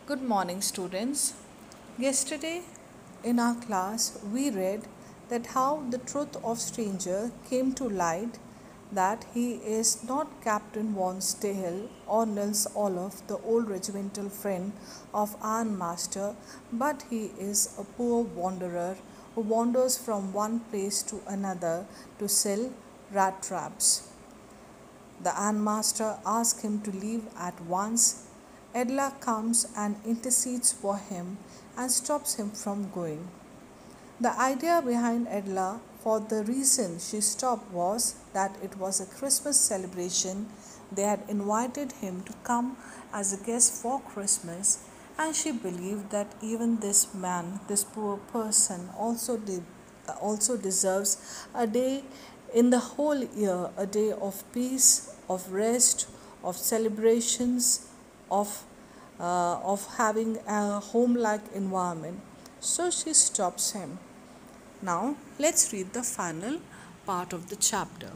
Good morning, students. Yesterday in our class, we read that how the truth of stranger came to light that he is not Captain von Stahel or Nils Olof, the old regimental friend of Iron Master, but he is a poor wanderer who wanders from one place to another to sell rat traps. The ironmaster asks him to leave at once. Edla comes and intercedes for him and stops him from going. The idea behind Edla for the reason she stopped was that it was a Christmas celebration. They had invited him to come as a guest for Christmas, and she believed that even this man, this poor person, also deserves a day in the whole year, a day of peace, of rest, of celebrations, of having a home-like environment. So she stops him. Now let's read the final part of the chapter.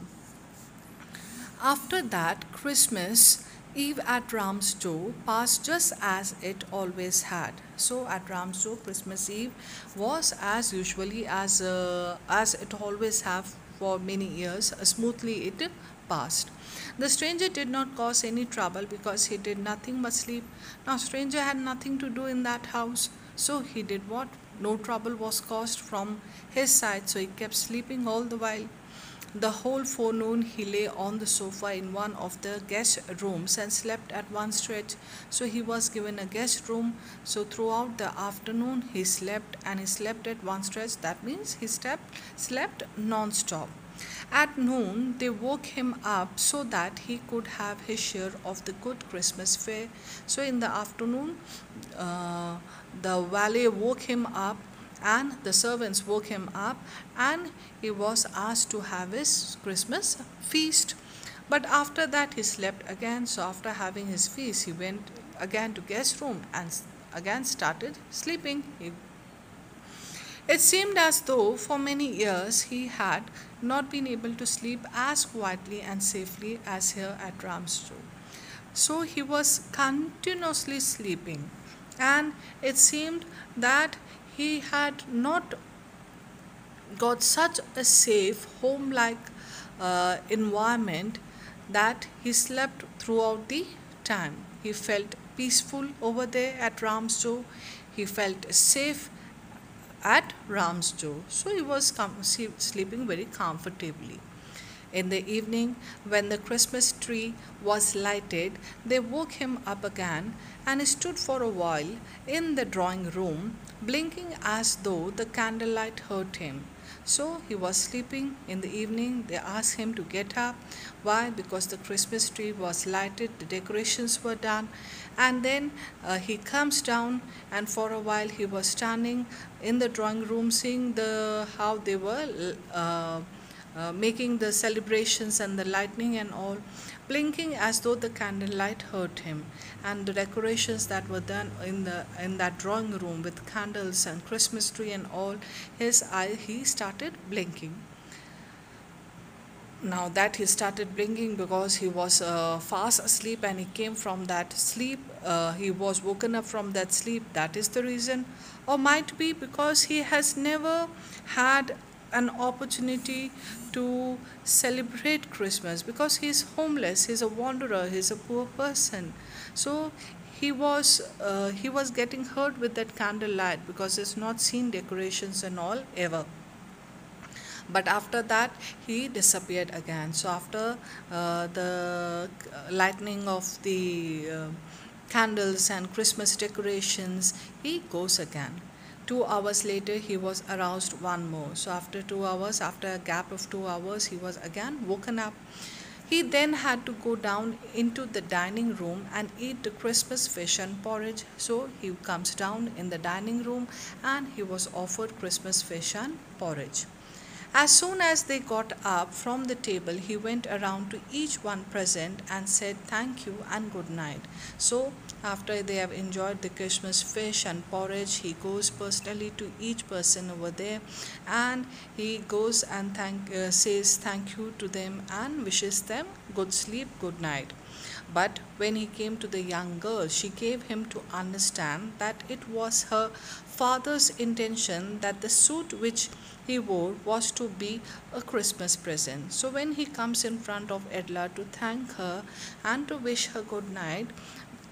After that, Christmas Eve at Ramsjo passed just as it always had. So at Ramsjo, Christmas Eve was as usually as it always have for many years. Smoothly it passed. The stranger did not cause any trouble because he did nothing but sleep. Now stranger had nothing to do in that house, so he did what? No trouble was caused from his side, so he kept sleeping all the while. The whole forenoon he lay on the sofa in one of the guest rooms and slept at one stretch. So he was given a guest room. So throughout the afternoon he slept, and he slept at one stretch. That means he slept non-stop. At noon they woke him up so that he could have his share of the good Christmas fare. So in the afternoon, the valet woke him up and the servants woke him up, and he was asked to have his Christmas feast. But after that he slept again. So after having his feast he went again to guest room and again started sleeping. It seemed as though for many years he had not been able to sleep as quietly and safely as here at Ramsjo. So he was continuously sleeping, and it seemed that he had not got such a safe home like environment that he slept throughout the time. He felt peaceful over there at Ramsjo. He felt safe at Ramsjo. So he was sleeping very comfortably. In the evening, when the Christmas tree was lighted, they woke him up again, and he stood for a while in the drawing room, blinking as though the candlelight hurt him. So he was sleeping. In the evening, they asked him to get up. Why? Because the Christmas tree was lighted, the decorations were done, and then he comes down, and for a while he was standing in the drawing room, seeing how they were making the celebrations and the lightning and all, blinking as though the candlelight hurt him, and the decorations that were done in that drawing room with candles and Christmas tree and all, he started blinking. Now that he started blinking because he was fast asleep, and he came from that sleep, he was woken up from that sleep. That is the reason. Or might be because he has never had an opportunity to celebrate Christmas, because he is homeless, he is a wanderer, he is a poor person. So he was getting hurt with that candlelight because he's not seen decorations and all ever. But after that he disappeared again. So after the lightning of the candles and Christmas decorations, he goes again. 2 hours later he was aroused one more. So after 2 hours, after a gap of 2 hours, he was again woken up. He then had to go down into the dining room and eat the Christmas fish and porridge. So he comes down in the dining room, and he was offered Christmas fish and porridge. As soon as they got up from the table, he went around to each one present and said thank you and good night. So, after they have enjoyed the Christmas fish and porridge, he goes personally to each person over there, and he goes and says thank you to them and wishes them good sleep, good night. But when he came to the young girl, she gave him to understand that it was her father's intention that the suit which he wore was to be a Christmas present. So when he comes in front of Edla to thank her and to wish her good night,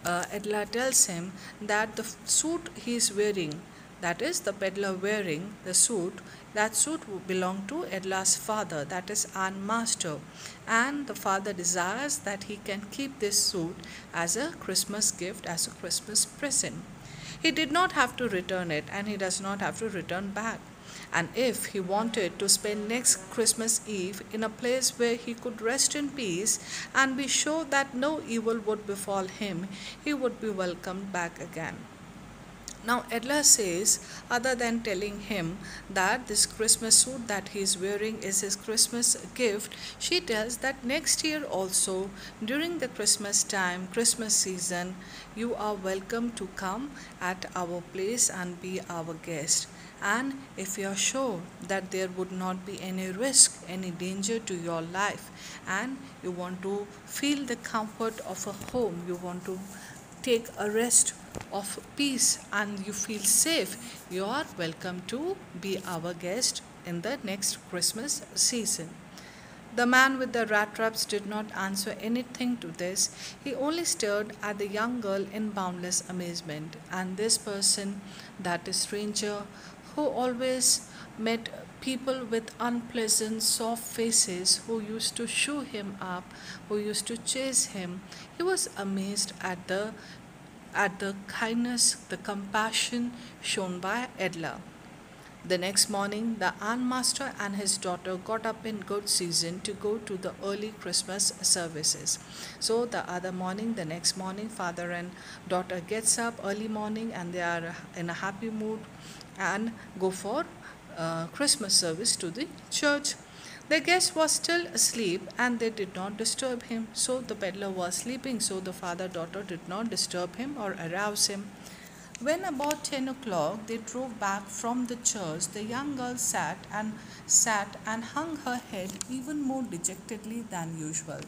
Edla tells him that the suit he is wearing, that is the peddler wearing the suit, that suit belonged to Edla's father, that is Ann Master, and the father desires that he can keep this suit as a Christmas gift, as a Christmas present. He did not have to return it, and he does not have to return back. And if he wanted to spend next Christmas Eve in a place where he could rest in peace and be sure that no evil would befall him, he would be welcomed back again. Now, Edla says, other than telling him that this Christmas suit that he is wearing is his Christmas gift, she tells that next year also, during the Christmas time, Christmas season, you are welcome to come at our place and be our guest. And if you are sure that there would not be any risk, any danger to your life, and you want to feel the comfort of a home, you want to take a rest of peace and you feel safe, you are welcome to be our guest in the next Christmas season. The man with the rat traps did not answer anything to this. He only stared at the young girl in boundless amazement. And this person, that is stranger, who always met people with unpleasant, soft faces, who used to shoo him up, who used to chase him, he was amazed at the kindness, the compassion shown by Edla. The next morning, the ironmaster and his daughter got up in good season to go to the early Christmas services. So the next morning, father and daughter gets up early morning and they are in a happy mood and go for Christmas service to the church. The guest was still asleep and they did not disturb him. So the peddler was sleeping, so the father-daughter did not disturb him or arouse him. When about 10 o'clock they drove back from the church, the young girl sat and hung her head even more dejectedly than usual.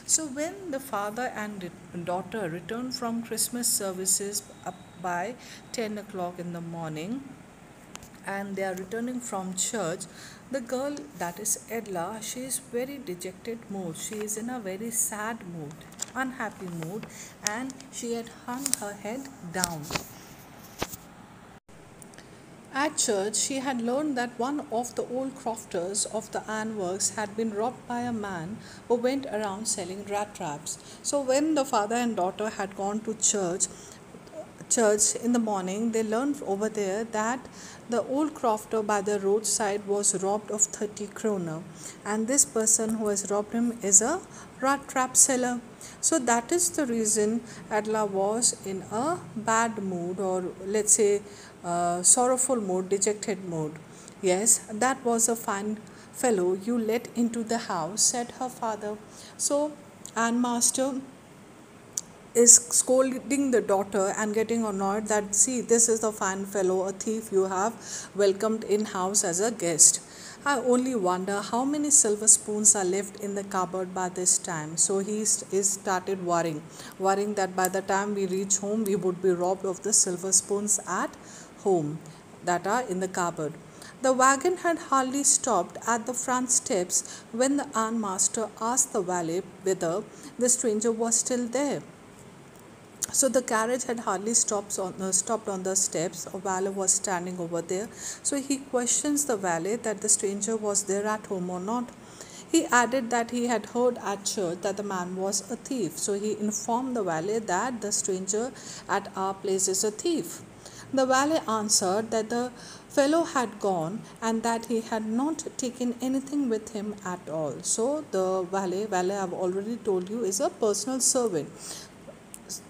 So when the father and daughter returned from Christmas services up by 10 o'clock in the morning, and they are returning from church, the girl, that is Edla, she is very dejected mood. She is in a very sad mood, unhappy mood, and she had hung her head down. At church, she had learned that one of the old crofters of the ironworks had been robbed by a man who went around selling rat traps. So when the father and daughter had gone to church in the morning, they learned over there that the old crofter by the roadside was robbed of 30 kroner, and this person who has robbed him is a rat trap seller. So that is the reason Adla was in a bad mood, or let's say sorrowful mood, dejected mood. Yes, that was a fine fellow you let into the house, said her father. So Ann Master is scolding the daughter and getting annoyed that, see, this is the fine fellow, a thief you have welcomed in house as a guest. I only wonder how many silver spoons are left in the cupboard by this time. So he started worrying that by the time we reach home we would be robbed of the silver spoons at home that are in the cupboard. The wagon had hardly stopped at the front steps when the ironmaster asked the valet whether the stranger was still there. So the carriage had hardly stopped on the steps. A valet was standing over there. So he questions the valet that the stranger was there at home or not. He added that he had heard at church that the man was a thief. So he informed the valet that the stranger at our place is a thief. The valet answered that the fellow had gone and that he had not taken anything with him at all. So the valet I have already told you, is a personal servant.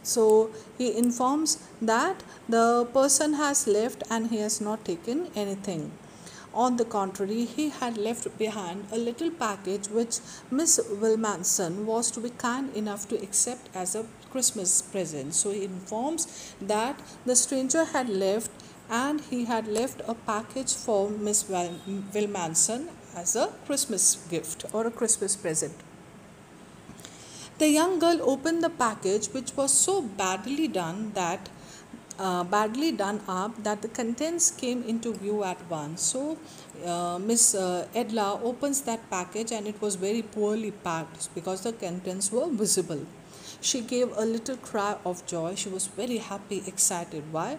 So he informs that the person has left and he has not taken anything. On the contrary, he had left behind a little package which Miss Wilmanson was to be kind enough to accept as a Christmas present. So he informs that the stranger had left and he had left a package for Miss Wilmanson as a Christmas gift or a Christmas present. The young girl opened the package, which was so badly done up that the contents came into view at once. So, Miss Edla opens that package, and it was very poorly packed because the contents were visible. She gave a little cry of joy. She was very happy, excited. Why?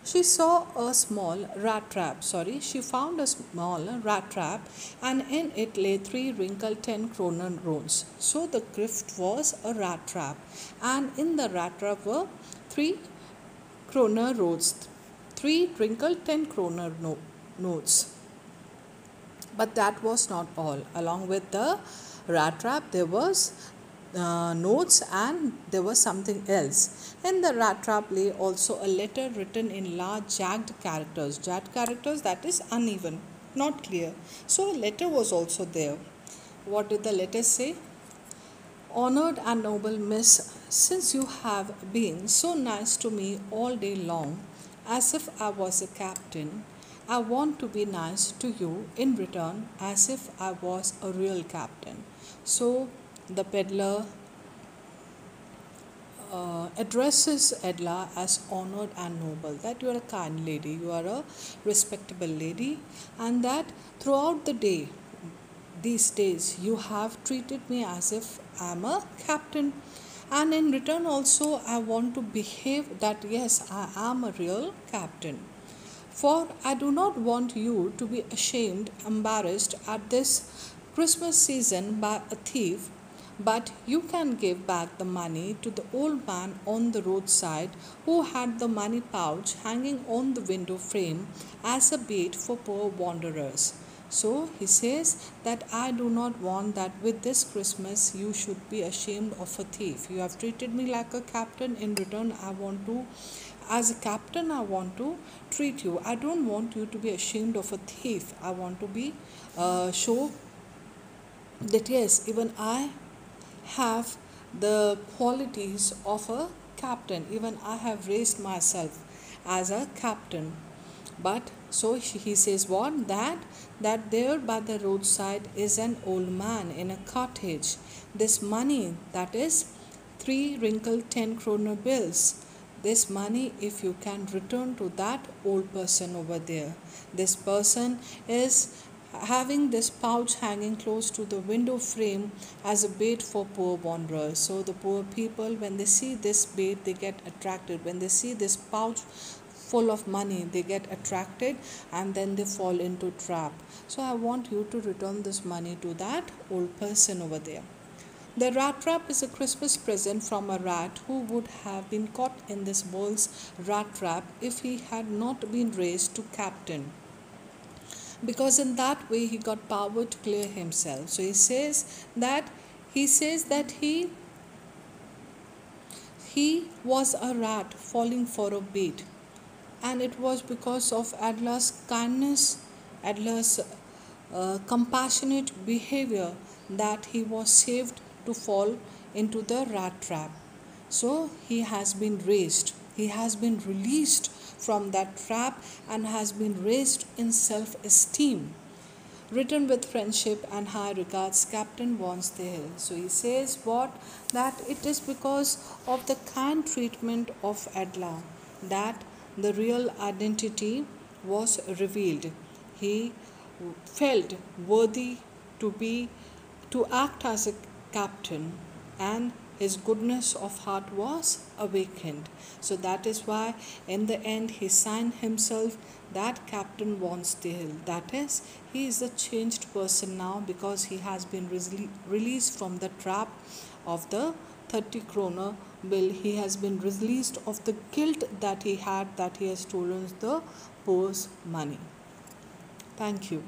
She saw a small rat trap. Sorry, she found a small rat trap, and in it lay three wrinkled 10 kroner rolls. So the gift was a rat trap, and in the rat trap were three kroner rolls, three wrinkled 10 kroner notes. But that was not all. Along with the rat trap, there was notes, and there was something else. In the rat trap lay also a letter written in large jagged characters. Jagged characters, that is uneven, not clear. So a letter was also there. What did the letter say? Honored and noble Miss, since you have been so nice to me all day long, as if I was a captain, I want to be nice to you in return as if I was a real captain. So the peddler addresses Edla as honored and noble, that you are a kind lady, you are a respectable lady, and that throughout the day, these days, you have treated me as if I am a captain, and in return also I want to behave that yes, I am a real captain. For I do not want you to be ashamed, embarrassed at this Christmas season by a thief, but you can give back the money to the old man on the roadside who had the money pouch hanging on the window frame as a bait for poor wanderers. So he says that I do not want that with this Christmas you should be ashamed of a thief. You have treated me like a captain. In return, as a captain, I want to treat you. I don't want you to be ashamed of a thief. I want to be show that yes, even I have the qualities of a captain. Even I have raised myself as a captain. But so he says what? That there by the roadside is an old man in a cottage. This money, that is three wrinkled 10 kroner bills. This money, if you can return to that old person over there. This person is having this pouch hanging close to the window frame as a bait for poor wanderers. So the poor people, when they see this bait, they get attracted. When they see this pouch full of money, they get attracted, and then they fall into trap. So I want you to return this money to that old person over there. The rat trap is a Christmas present from a rat who would have been caught in this bull's rat trap if he had not been raised to captain, because in that way he got power to clear himself. So he says that he was a rat falling for a bait, and it was because of Adler's kindness, Adler's compassionate behavior, that he was saved to fall into the rat trap. So he has been raised, he has been released from that trap, and has been raised in self esteem. Written with friendship and high regards, Captain Wonsdale. So he says what? That it is because of the kind treatment of Adla that the real identity was revealed. He felt worthy to act as a captain, and his goodness of heart was awakened. So that is why in the end he signed himself that Captain Wonsdale. That is, he is a changed person now because he has been released from the trap of the 30 kroner bill. He has been released of the guilt that he had, that he has stolen the poor's money. Thank you.